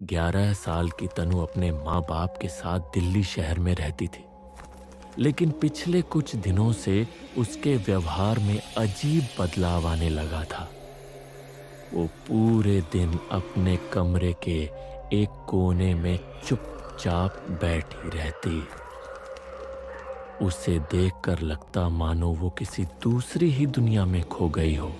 11 साल की तनु अपने माँ बाप के साथ दिल्ली शहर में रहती थी, लेकिन पिछले कुछ दिनों से उसके व्यवहार में अजीब बदलाव आने लगा था। वो पूरे दिन अपने कमरे के एक कोने में चुपचाप बैठी रहती। उसे देखकर लगता मानो वो किसी दूसरी ही दुनिया में खो गई हो।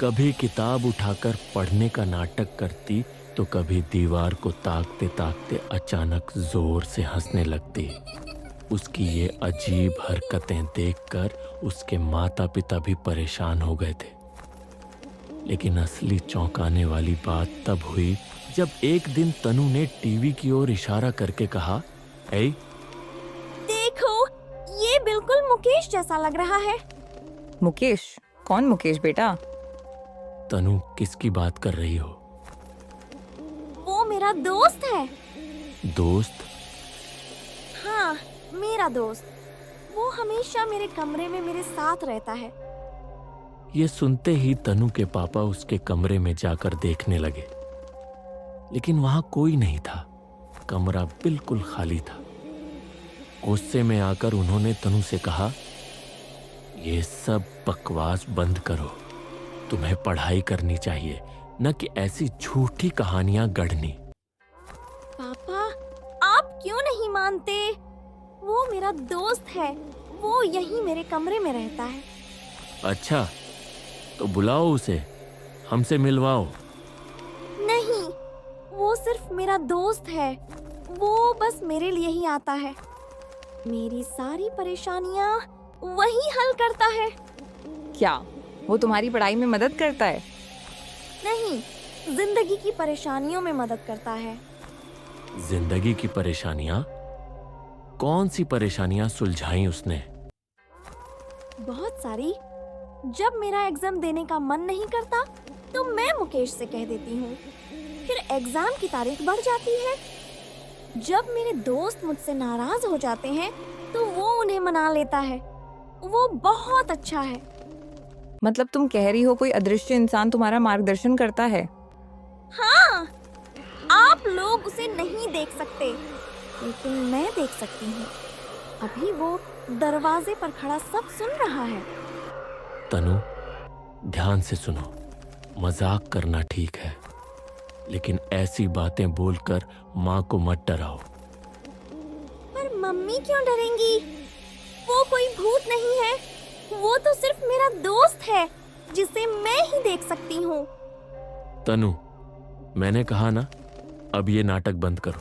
कभी किताब उठाकर पढ़ने का नाटक करती तो कभी दीवार को ताकते ताकते अचानक जोर से हंसने लगती। उसकी ये अजीब हरकतें देखकर उसके माता पिता भी परेशान हो गए थे। लेकिन असली चौंकाने वाली बात तब हुई जब एक दिन तनु ने टीवी की ओर इशारा करके कहा, "ऐ, देखो, ये बिल्कुल मुकेश जैसा लग रहा है। मुकेश? कौन मुकेश बेटा? तनु किसकी बात कर रही हो?" वो मेरा दोस्त है। दोस्त? हाँ, मेरा दोस्त। वो हमेशा मेरे कमरे में मेरे साथ रहता है। ये सुनते ही तनु के पापा उसके कमरे में जाकर देखने लगे, लेकिन वहां कोई नहीं था। कमरा बिल्कुल खाली था। गुस्से में आकर उन्होंने तनु से कहा, "ये सब बकवास बंद करो। तुम्हें पढ़ाई करनी चाहिए, न कि ऐसी झूठी कहानियां गढ़नी।" पापा, आप क्यों नहीं मानते? वो मेरा दोस्त है। वो यहीं मेरे कमरे में रहता है। अच्छा, तो बुलाओ उसे, हमसे मिलवाओ। नहीं, वो सिर्फ मेरा दोस्त है। वो बस मेरे लिए ही आता है। मेरी सारी परेशानियां वही हल करता है। क्या वो तुम्हारी पढ़ाई में मदद करता है? नहीं, जिंदगी की परेशानियों में मदद करता है। जिंदगी की परेशानियां? कौन सी परेशानियां सुलझाई उसने? बहुत सारी। जब मेरा एग्जाम देने का मन नहीं करता तो मैं मुकेश से कह देती हूँ। फिर एग्जाम की तारीख बढ़ जाती है। जब मेरे दोस्त मुझसे नाराज हो जाते हैं तो वो उन्हें मना लेता है। वो बहुत अच्छा है। मतलब तुम कह रही हो कोई अदृश्य इंसान तुम्हारा मार्गदर्शन करता है? हाँ, आप लोग उसे नहीं देख सकते, लेकिन मैं देख सकती हूँ। अभी वो दरवाजे पर खड़ा सब सुन रहा है। तनु, ध्यान से सुनो। मजाक करना ठीक है, लेकिन ऐसी बातें बोलकर माँ को मत डराओ। पर मम्मी क्यों डरेंगी? वो कोई भूत नहीं है। वो तो सिर्फ मेरा दोस्त है जिसे मैं ही देख सकती हूँ। तनु, मैंने कहा ना, अब ये नाटक बंद करो।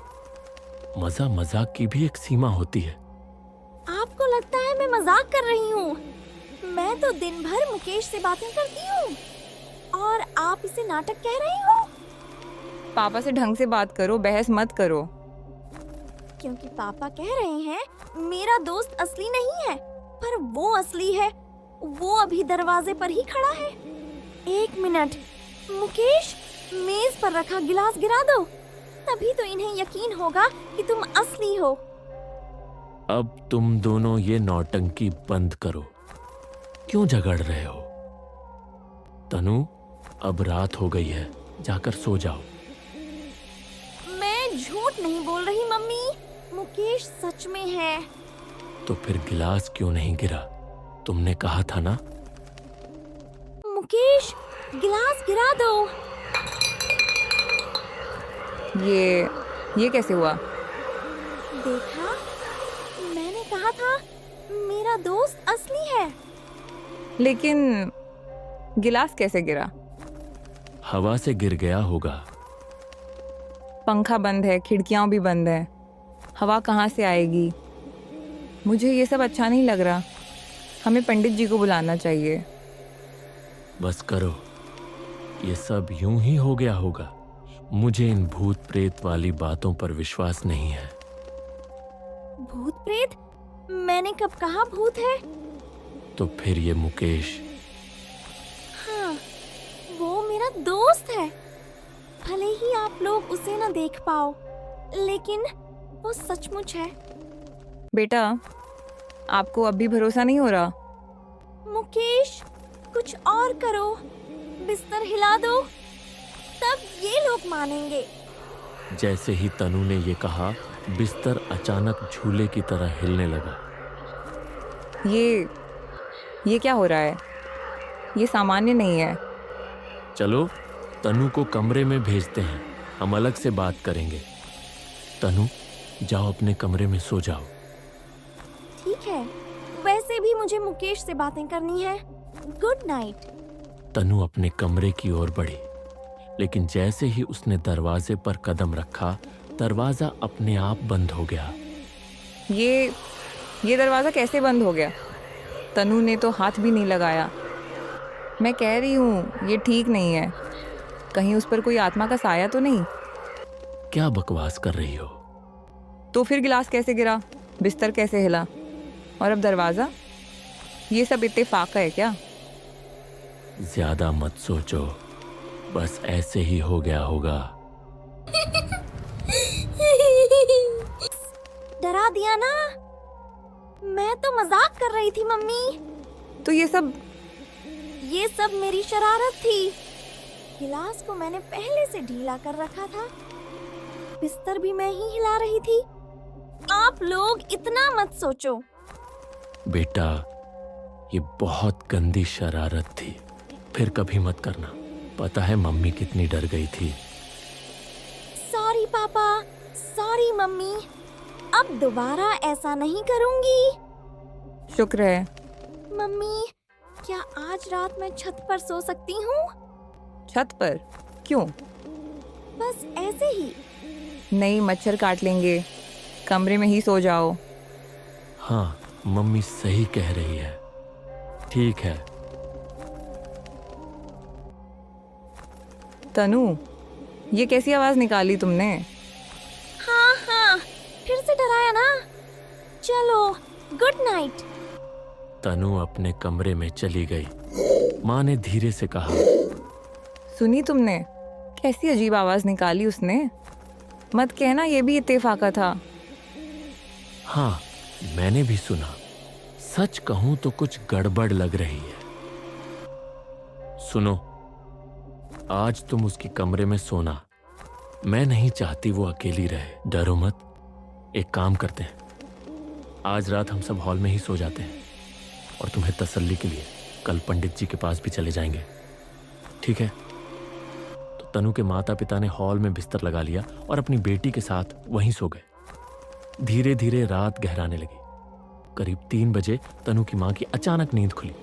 मजाक की भी एक सीमा होती है। आपको लगता है मैं मजाक कर रही हूँ? मैं तो दिन भर मुकेश से बातें करती हूँ और आप इसे नाटक कह रही हो? पापा से ढंग से बात करो, बहस मत करो। क्योंकि पापा कह रहे हैं मेरा दोस्त असली नहीं है, पर वो असली है। वो अभी दरवाजे पर ही खड़ा है। 1 मिनट, मुकेश, मेज पर रखा गिलास गिरा दो, तभी तो इन्हें यकीन होगा कि तुम असली हो। अब तुम दोनों ये नौटंकी बंद करो। क्यों झगड़ रहे हो? तनु, अब रात हो गई है, जाकर सो जाओ। मैं झूठ नहीं बोल रही मम्मी, मुकेश सच में है। तो फिर गिलास क्यों नहीं गिरा? तुमने कहा था ना। मुकेश, गिलास गिरा दो। ये कैसे हुआ? देखा, मैंने कहा था मेरा दोस्त असली है। लेकिन गिलास कैसे गिरा? हवा से गिर गया होगा। पंखा बंद है, खिड़कियां भी बंद है, हवा कहाँ से आएगी? मुझे ये सब अच्छा नहीं लग रहा। हमें पंडित जी को बुलाना चाहिए। बस करो, ये सब यूं ही हो गया होगा। मुझे इन भूत प्रेत वाली बातों पर विश्वास नहीं है। भूत प्रेत? मैंने कब कहा भूत है? तो फिर ये मुकेश? हाँ, वो मेरा दोस्त है। भले ही आप लोग उसे न देख पाओ, लेकिन वो सचमुच है। बेटा, आपको अब भी भरोसा नहीं हो रहा? मुकेश, कुछ और करो। बिस्तर हिला दो, तब ये लोग मानेंगे। जैसे ही तनु ने ये कहा, बिस्तर अचानक झूले की तरह हिलने लगा। ये क्या हो रहा है? ये सामान्य नहीं है। चलो तनु को कमरे में भेजते हैं, हम अलग से बात करेंगे। तनु, जाओ अपने कमरे में सो जाओ। ठीक है, वैसे भी मुझे मुकेश से बातें करनी है। Good night. तनु अपने कमरे की ओर बढ़ी, लेकिन जैसे ही उसने दरवाजे पर कदम रखा, दरवाजा अपने आप बंद हो गया। ये दरवाज़ा कैसे बंद हो गया? तनु ने तो हाथ भी नहीं लगाया। मैं कह रही हूँ ये ठीक नहीं है। कहीं उस पर कोई आत्मा का साया तो नहीं? क्या बकवास कर रही हो? तो फिर गिलास कैसे गिरा? बिस्तर कैसे हिला? और अब दरवाज़ा? ये सब इत्तेफाक है क्या? ज्यादा मत सोचो, बस ऐसे ही हो गया होगा। डरा दिया ना? मैं तो मजाक कर रही थी मम्मी। तो ये सब मेरी शरारत थी। गिलास को मैंने पहले से ढीला कर रखा था। बिस्तर भी मैं ही हिला रही थी। आप लोग इतना मत सोचो। बेटा, ये बहुत गंदी शरारत थी, फिर कभी मत करना। पता है मम्मी कितनी डर गई थी। सॉरी पापा, सॉरी मम्मी। अब दोबारा ऐसा नहीं करूंगी। शुक्र है। मम्मी, क्या आज रात मैं छत पर सो सकती हूँ? छत पर? क्यों? बस ऐसे ही। नहीं, मच्छर काट लेंगे। कमरे में ही सो जाओ। हाँ, मम्मी सही कह रही है। ठीक है। तनु, ये कैसी आवाज निकाली तुमने? हाँ, फिर से डराया ना? चलो, गुड नाइट। तनु अपने कमरे में चली गई। माँ ने धीरे से कहा, सुनी तुमने? कैसी अजीब आवाज निकाली उसने। मत कहना ये भी इत्तेफाका था। हाँ, मैंने भी सुना। सच कहूं तो कुछ गड़बड़ लग रही है। सुनो, आज तुम उसके कमरे में सोना। मैं नहीं चाहती वो अकेली रहे। डरो मत। एक काम करते हैं, आज रात हम सब हॉल में ही सो जाते हैं, और तुम्हें तसल्ली के लिए कल पंडित जी के पास भी चले जाएंगे, ठीक है? तो तनु के माता पिता ने हॉल में बिस्तर लगा लिया और अपनी बेटी के साथ वहीं सो गए। धीरे धीरे रात गहराने लगी। करीब 3 बजे तनु की माँ की अचानक नींद खुली,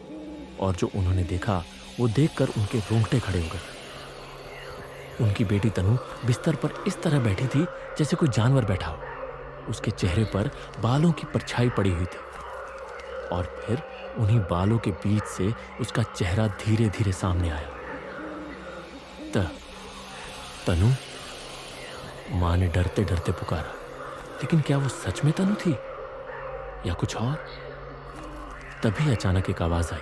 और जो उन्होंने देखा वो देखकर उनके रोंगटे खड़े हो गए। उनकी बेटी तनु बिस्तर पर इस तरह बैठी थी जैसे कोई जानवर बैठा हो। उसके चेहरे पर बालों की परछाई पड़ी हुई थी, और फिर उन्हीं बालों के बीच से उसका चेहरा धीरे धीरे सामने आया। तनु, माँ ने डरते डरते पुकारा, लेकिन क्या वो सच में तनु थी या कुछ और? तभी अचानक एक आवाज आई,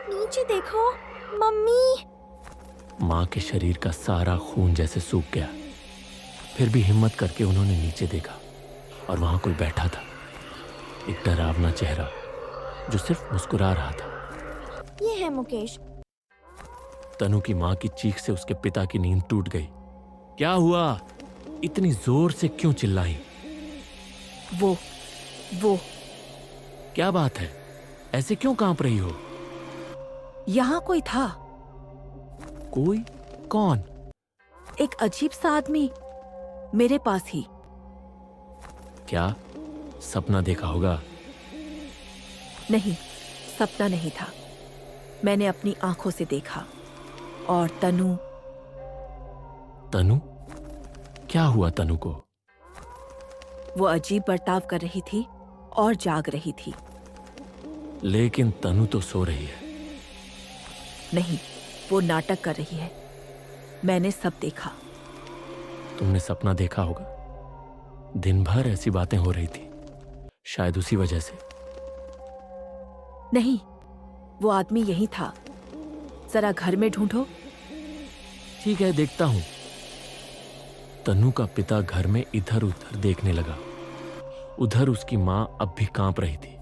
नीचे देखो मम्मी। माँ के शरीर का सारा खून जैसे सूख गया। फिर भी हिम्मत करके उन्होंने नीचे देखा, और वहां कोई बैठा था, एक डरावना चेहरा जो सिर्फ मुस्कुरा रहा था। ये है मुकेश। तनु की माँ की चीख से उसके पिता की नींद टूट गई। क्या हुआ? इतनी जोर से क्यों चिल्लाई? वो क्या बात है? ऐसे क्यों कांप रही हो? यहाँ कोई था। कोई? कौन? एक अजीब सा आदमी मेरे पास ही। क्या सपना देखा होगा? नहीं, सपना नहीं था। मैंने अपनी आंखों से देखा। और तनु क्या हुआ तनु को? वो अजीब बर्ताव कर रही थी और जाग रही थी। लेकिन तनु तो सो रही है। नहीं, वो नाटक कर रही है। मैंने सब देखा। तुमने सपना देखा होगा। दिन भर ऐसी बातें हो रही थी, शायद उसी वजह से। नहीं, वो आदमी यही था। जरा घर में ढूंढो। ठीक है, देखता हूं। तनु का पिता घर में इधर उधर देखने लगा। उधर उसकी मां अब भी कांप रही थी।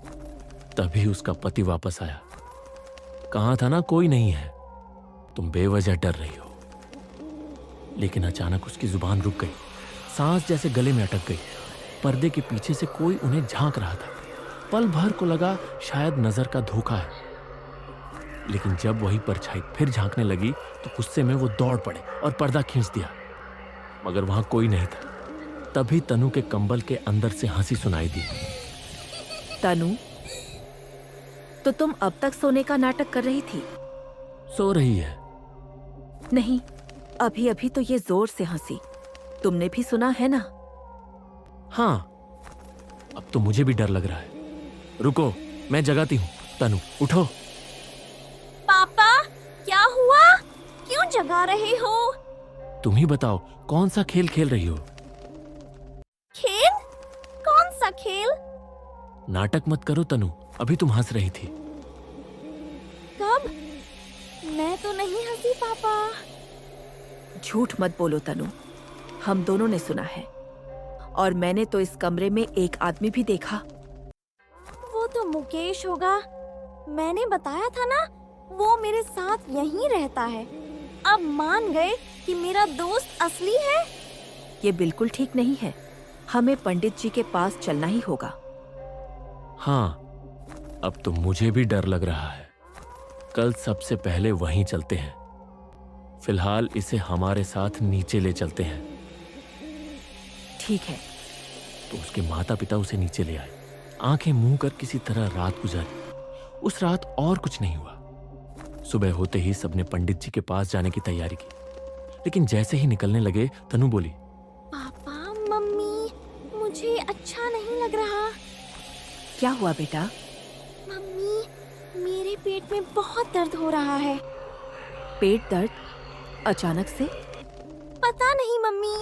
तभी उसका पति वापस आया। कहा था ना कोई नहीं है, तुम बेवजह डर रही हो। लेकिन अचानक उसकी जुबान रुक गई, सांस जैसे गले में अटक गई। पर्दे के पीछे से कोई उन्हें झांक रहा था। पल भर को लगा शायद नजर का धोखा है, लेकिन जब वही परछाई फिर झांकने लगी तो गुस्से में वो दौड़ पड़े और पर्दा खींच दिया, मगर वहां कोई नहीं था। तभी तनु के कंबल के अंदर से हंसी सुनाई दी। तनु, तो तुम अब तक सोने का नाटक कर रही थी? सो रही है। नहीं, अभी अभी तो ये जोर से हंसी। तुमने भी सुना है ना? हाँ, अब तो मुझे भी डर लग रहा है। रुको, मैं जगाती हूँ। तनु, उठो। पापा, क्या हुआ? क्यों जगा रहे हो? तुम ही बताओ, कौन सा खेल खेल रही हो? खेल? कौन सा खेल? नाटक मत करो तनु, अभी तुम हंस रही थी। कब? मैं तो नहीं हंसी पापा। झूठ मत बोलो तनु, हम दोनों ने सुना है, और मैंने तो इस कमरे में एक आदमी भी देखा। वो तो मुकेश होगा। मैंने बताया था ना, वो मेरे साथ यहीं रहता है। अब मान गए कि मेरा दोस्त असली है। ये बिल्कुल ठीक नहीं है। हमें पंडित जी के पास चलना ही होगा। हाँ, अब तो मुझे भी डर लग रहा है। कल सबसे पहले वहीं चलते हैं। फिलहाल इसे हमारे साथ नीचे ले चलते हैं। ठीक है। तो उसके माता पिता उसे नीचे ले आए। आंखें मूंद कर किसी तरह रात गुजारी। उस रात और कुछ नहीं हुआ। सुबह होते ही सबने पंडित जी के पास जाने की तैयारी की, लेकिन जैसे ही निकलने लगे तनु बोली, पापा, मम्मी, मुझे अच्छा नहीं लग रहा। क्या हुआ बेटा? मम्मी, मेरे पेट में बहुत दर्द हो रहा है। पेट दर्द? अचानक से? पता नहीं मम्मी,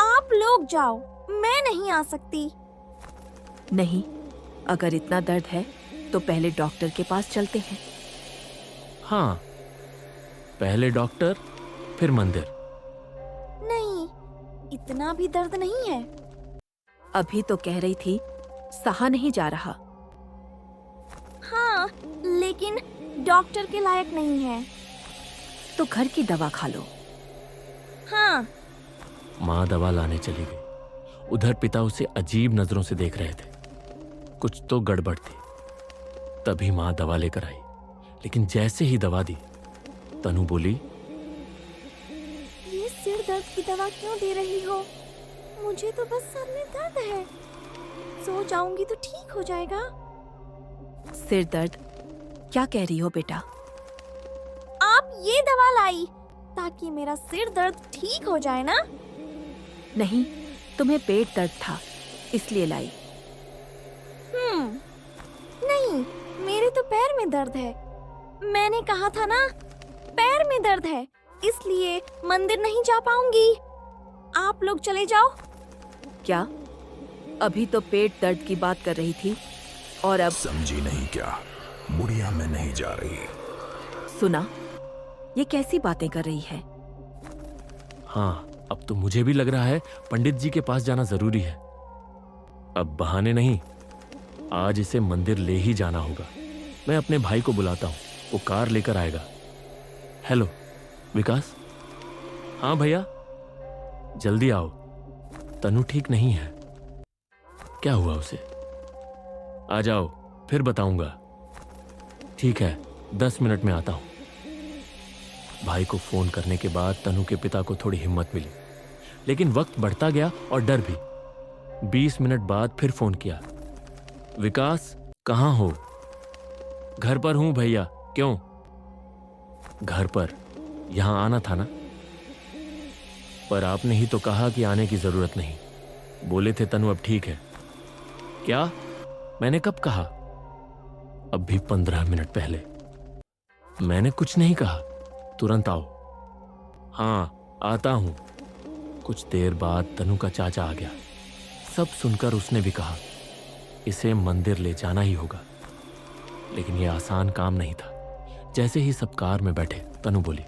आप लोग जाओ, मैं नहीं आ सकती। नहीं, अगर इतना दर्द है तो पहले डॉक्टर के पास चलते हैं। हाँ, पहले डॉक्टर फिर मंदिर। नहीं, इतना भी दर्द नहीं है। अभी तो कह रही थी सहा नहीं जा रहा। हाँ, लेकिन डॉक्टर के लायक नहीं है। तो घर की दवा खा लो। हाँ। माँ दवा लाने चली गई। उधर पिता उसे अजीब नजरों से देख रहे थे। कुछ तो गड़बड़ थी। तभी माँ दवा लेकर आई, लेकिन जैसे ही दवा दी, तनु बोली, ये सिर दर्द की दवा क्यों दे रही हो? मुझे तो बस सर में दर्द है। सो जाऊंगी तो ठीक हो जाएगा। सिर दर्द? क्या कह रही हो बेटा? आप ये दवा लाई ताकि मेरा सिर दर्द ठीक हो जाए ना? नहीं, तुम्हें पेट दर्द था इसलिए लाई। नहीं, मेरे तो पैर में दर्द है। मैंने कहा था ना, पैर में दर्द है, इसलिए मंदिर नहीं जा पाऊंगी। आप लोग चले जाओ। क्या? अभी तो पेट दर्द की बात कर रही थी और अब समझी नहीं क्या? बुढ़िया में नहीं जा रही। सुना? ये कैसी बातें कर रही है? हाँ, अब तो मुझे भी लग रहा है पंडित जी के पास जाना जरूरी है। अब बहाने नहीं, आज इसे मंदिर ले ही जाना होगा। मैं अपने भाई को बुलाता हूँ, वो कार लेकर आएगा। हेलो विकास। हाँ भैया, जल्दी आओ। तनु ठीक नहीं है। क्या हुआ उसे? आ जाओ, फिर बताऊंगा। ठीक है, 10 मिनट में आता हूं। भाई को फोन करने के बाद तनु के पिता को थोड़ी हिम्मत मिली, लेकिन वक्त बढ़ता गया और डर भी। 20 मिनट बाद फिर फोन किया। विकास, कहाँ हो? घर पर हूं भैया। क्यों? घर पर? यहां आना था ना? पर आपने ही तो कहा कि आने की जरूरत नहीं। बोले थे तनु अब ठीक है। क्या? मैंने कब कहा? अब भी 15 मिनट पहले। मैंने कुछ नहीं कहा। तुरंत आओ। हाँ, आता हूं। कुछ देर बाद तनु का चाचा आ गया। सब सुनकर उसने भी कहा, इसे मंदिर ले जाना ही होगा। लेकिन यह आसान काम नहीं था। जैसे ही सब कार में बैठे, तनु बोली,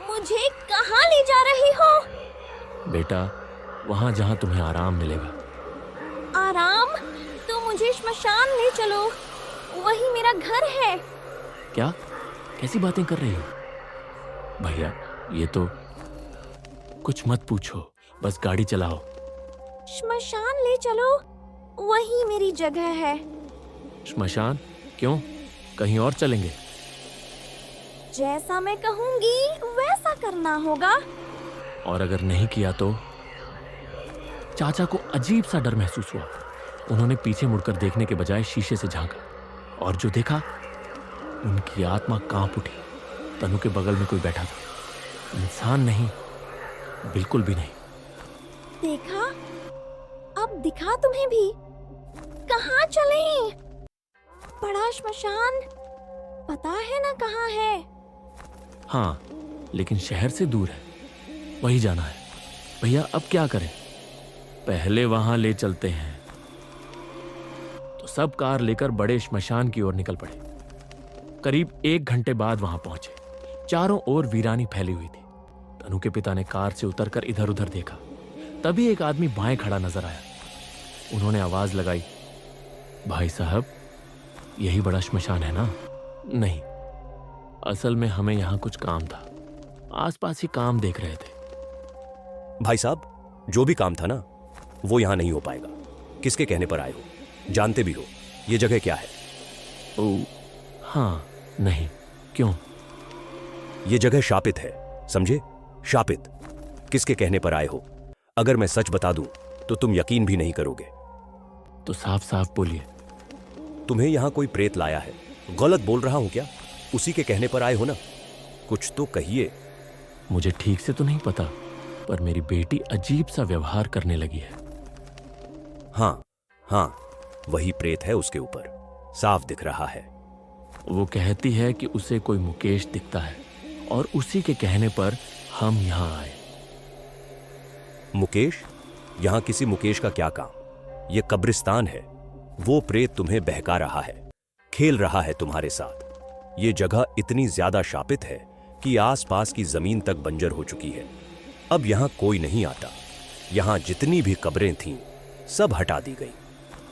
मुझे कहाँ ले जा रही हो? बेटा, वहां जहां तुम्हें आराम मिलेगा। आराम? तो मुझे श्मशान ले चलो, वही मेरा घर है। क्या? कैसी बातें कर रही हो? भैया, ये तो कुछ मत पूछो, बस गाड़ी चलाओ। श्मशान ले चलो, वही मेरी जगह है। श्मशान? क्यों, कहीं और चलेंगे? जैसा मैं कहूंगी वैसा करना होगा। और अगर नहीं किया तो? चाचा को अजीब सा डर महसूस हुआ। उन्होंने पीछे मुड़कर देखने के बजाय शीशे से झांका और जो देखा, उनकी आत्मा कांप उठी। तनु के बगल में कोई बैठा था, इंसान नहीं, बिल्कुल भी नहीं। देखा, अब दिखा तुम्हें भी। कहाँ चलें? बड़ा श्मशान, पता है ना कहाँ है? हाँ, लेकिन शहर से दूर है, वही जाना है। भैया अब क्या करें? पहले वहां ले चलते हैं। तो सब कार लेकर बड़े श्मशान की ओर निकल पड़े। करीब 1 घंटे बाद वहां पहुंचे। चारों ओर वीरानी फैली हुई थी। तनु के पिता ने कार से उतरकर इधर उधर देखा। तभी एक आदमी बाएं खड़ा नजर आया। उन्होंने आवाज लगाई, भाई साहब, यही बड़ा श्मशान है ना? नहीं, असल में हमें यहां कुछ काम था, आसपास ही काम देख रहे थे। भाई साहब, जो भी काम था ना, वो यहां नहीं हो पाएगा। किसके कहने पर आए हो? जानते भी हो ये जगह क्या है? ओ, हाँ, नहीं, क्यों? ये जगह शापित है, समझे? शापित। किसके कहने पर आए हो? अगर मैं सच बता दूं तो तुम यकीन भी नहीं करोगे। तो साफ साफ बोलिए। तुम्हें यहां कोई प्रेत लाया है। गलत बोल रहा हूं क्या? उसी के कहने पर आए हो ना? कुछ तो कहिए। मुझे ठीक से तो नहीं पता, पर मेरी बेटी अजीब सा व्यवहार करने लगी है। हाँ हाँ, वही प्रेत है उसके ऊपर, साफ दिख रहा है। वो कहती है कि उसे कोई मुकेश दिखता है और उसी के कहने पर हम यहां आए। मुकेश? यहां किसी मुकेश का क्या काम? यह कब्रिस्तान है। वो प्रेत तुम्हें बहका रहा है, खेल रहा है तुम्हारे साथ। ये जगह इतनी ज्यादा शापित है कि आसपास की जमीन तक बंजर हो चुकी है। अब यहां कोई नहीं आता। यहां जितनी भी कब्रें थीं, सब हटा दी गई।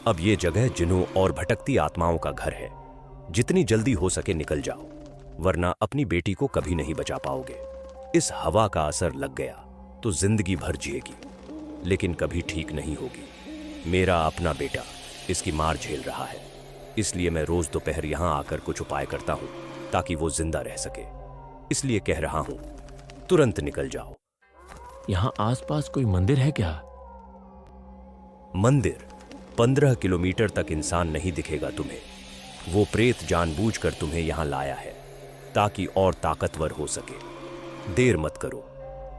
अब ये जगह जिन्हों और भटकती आत्माओं का घर है। जितनी जल्दी हो सके निकल जाओ, वरना अपनी बेटी को कभी नहीं बचा पाओगे। इस हवा का असर लग गया तो जिंदगी भर जिएगी, लेकिन कभी ठीक नहीं होगी। मेरा अपना बेटा इसकी मार झेल रहा है, इसलिए मैं रोज दोपहर यहां आकर कुछ उपाय करता हूं ताकि वो जिंदा रह सके। इसलिए कह रहा हूं, तुरंत निकल जाओ। यहां आसपास कोई मंदिर है क्या? मंदिर? 15 किलोमीटर तक इंसान नहीं दिखेगा तुम्हें। वो प्रेत जानबूझकर तुम्हें यहां लाया है ताकि और ताकतवर हो सके। देर मत करो,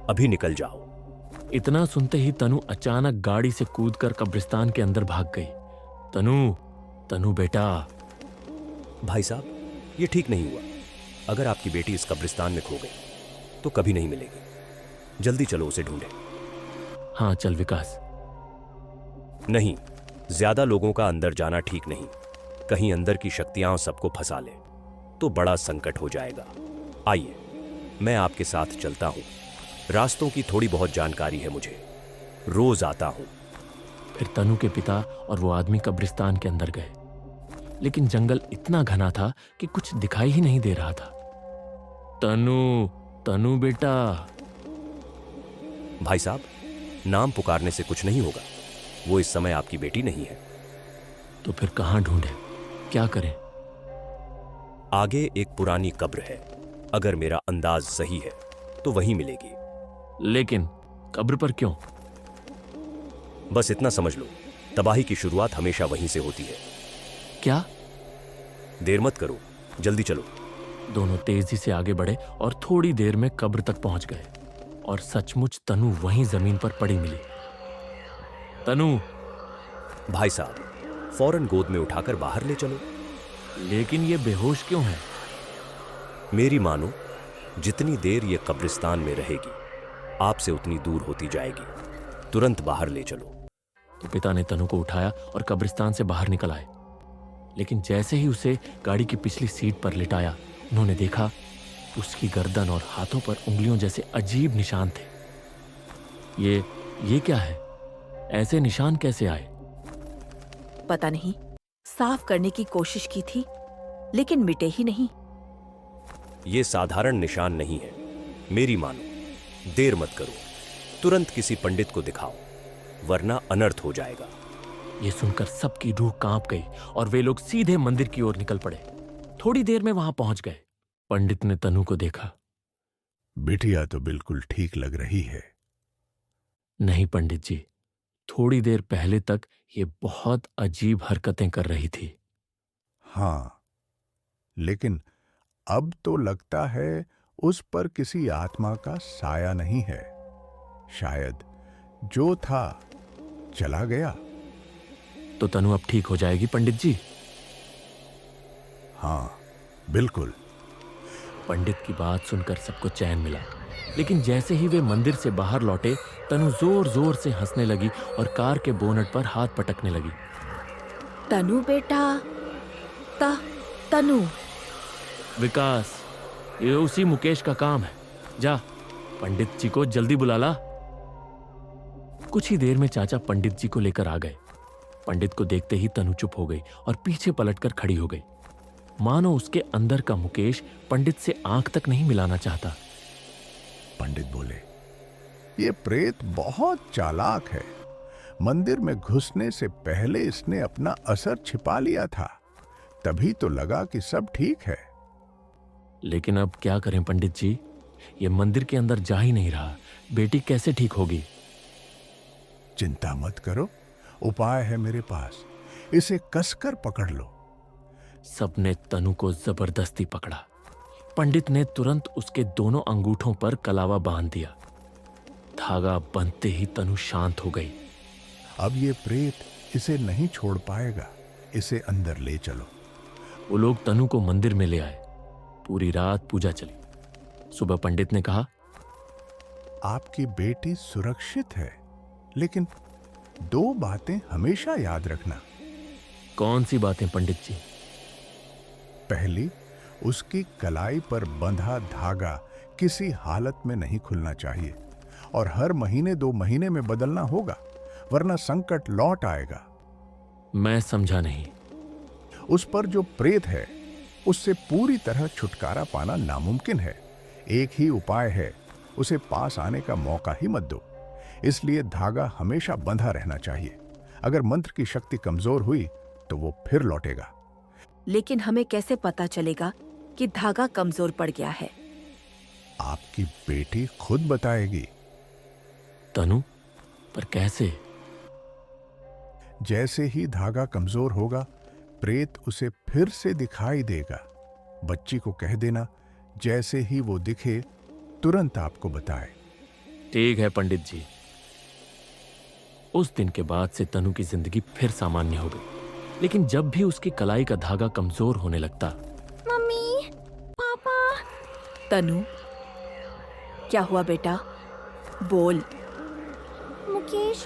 अभी निकल जाओ। इतना सुनते ही तनु अचानक गाड़ी से कूदकर कब्रिस्तान के अंदर भाग गई। तनु, तनु बेटा। भाई साहब, ये ठीक नहीं हुआ। अगर आपकी बेटी इस कब्रिस्तान में खो गई तो कभी नहीं मिलेगी। जल्दी चलो उसे ढूंढे। हाँ चल विकास। नहीं, ज्यादा लोगों का अंदर जाना ठीक नहीं। कहीं अंदर की शक्तियां सबको फंसा ले तो बड़ा संकट हो जाएगा। आइए, मैं आपके साथ चलता हूं। रास्तों की थोड़ी बहुत जानकारी है मुझे, रोज आता हूं। फिर तनु के पिता और वो आदमी कब्रिस्तान के अंदर गए, लेकिन जंगल इतना घना था कि कुछ दिखाई ही नहीं दे रहा था। तनु, तनु बेटा। भाई साहब, नाम पुकारने से कुछ नहीं होगा। वो इस समय आपकी बेटी नहीं है। तो फिर कहां ढूंढे, क्या करें? आगे एक पुरानी कब्र है। अगर मेरा अंदाज सही है तो वहीं मिलेगी। लेकिन कब्र पर क्यों? बस इतना समझ लो, तबाही की शुरुआत हमेशा वहीं से होती है। क्या? देर मत करो, जल्दी चलो। दोनों तेजी से आगे बढ़े और थोड़ी देर में कब्र तक पहुंच गए और सचमुच तनु वहीं जमीन पर पड़ी मिली। तनु। भाई साहब, फौरन गोद में उठाकर बाहर ले चलो। लेकिन ये बेहोश क्यों है? मेरी मानो, जितनी देर ये कब्रिस्तान में रहेगी आपसे उतनी दूर होती जाएगी। तुरंत बाहर ले चलो। तो पिता ने तनु को उठाया और कब्रिस्तान से बाहर निकल आए। लेकिन जैसे ही उसे गाड़ी की पिछली सीट पर लिटाया, उन्होंने देखा उसकी गर्दन और हाथों पर उंगलियों जैसे अजीब निशान थे। ये क्या है? ऐसे निशान कैसे आए? पता नहीं, साफ करने की कोशिश की थी लेकिन मिटे ही नहीं। ये साधारण निशान नहीं है, मेरी मानो। देर मत करो, तुरंत किसी पंडित को दिखाओ, वरना अनर्थ हो जाएगा। ये सुनकर सबकी रूह कांप गई और वे लोग सीधे मंदिर की ओर निकल पड़े। थोड़ी देर में वहां पहुंच गए। पंडित ने तनु को देखा। बिटिया तो बिल्कुल ठीक लग रही है। नहीं पंडित जी, थोड़ी देर पहले तक ये बहुत अजीब हरकतें कर रही थी। हाँ, लेकिन अब तो लगता है उस पर किसी आत्मा का साया नहीं है। शायद जो था चला गया। तो तनु अब ठीक हो जाएगी पंडित जी? हाँ, बिल्कुल। पंडित की बात सुनकर सबको चैन मिला। लेकिन जैसे ही वे मंदिर से बाहर लौटे, तनु जोर जोर से हंसने लगी और कार के बोनट पर हाथ पटकने लगी। तनु बेटा, तनु। विकास, ये उसी मुकेश का काम है। जा, पंडित जी को जल्दी बुला ला। कुछ ही देर में चाचा पंडित जी को लेकर आ गए। पंडित को देखते ही तनु चुप हो गई और पीछे पलटकर खड़ी हो गई, मानो उसके अंदर का मुकेश पंडित से आंख तक नहीं मिलाना चाहता। पंडित बोले, ये प्रेत बहुत चालाक है। मंदिर में घुसने से पहले इसने अपना असर छिपा लिया था, तभी तो लगा कि सब ठीक है। लेकिन अब क्या करें पंडित जी, ये मंदिर के अंदर जा ही नहीं रहा। बेटी कैसे ठीक होगी? चिंता मत करो, उपाय है मेरे पास। इसे कसकर पकड़ लो। सबने तनु को जबरदस्ती पकड़ा। पंडित ने तुरंत उसके दोनों अंगूठों पर कलावा बांध दिया। धागा बंधते ही तनु शांत हो गई। अब ये प्रेत इसे नहीं छोड़ पाएगा। इसे अंदर ले चलो। वो लोग तनु को मंदिर में ले आए। पूरी रात पूजा चली। सुबह पंडित ने कहा, आपकी बेटी सुरक्षित है, लेकिन 2 बातें हमेशा याद रखना। कौन सी बातें पंडित जी? पहली, उसकी कलाई पर बंधा धागा किसी हालत में नहीं खुलना चाहिए और हर महीने 2 महीने में बदलना होगा, वरना संकट लौट आएगा। मैं समझा नहीं। उस पर जो प्रेत है, उससे पूरी तरह छुटकारा पाना नामुमकिन है। एक ही उपाय है, उसे पास आने का मौका ही मत दो। इसलिए धागा हमेशा बंधा रहना चाहिए। अगर मंत्र की शक्ति कमजोर हुई तो वो फिर लौटेगा। लेकिन हमें कैसे पता चलेगा कि धागा कमजोर पड़ गया है? आपकी बेटी खुद बताएगी। तनु, पर कैसे? जैसे ही धागा कमजोर होगा, प्रेत उसे फिर से दिखाई देगा। बच्ची को कह देना, जैसे ही वो दिखे तुरंत आपको बताए। ठीक है पंडित जी। उस दिन के बाद से तनु की जिंदगी फिर सामान्य हो गई। लेकिन जब भी उसकी कलाई का धागा कमजोर होने लगता, मम्मी, पापा। तनु, क्या हुआ बेटा? बोल। मुकेश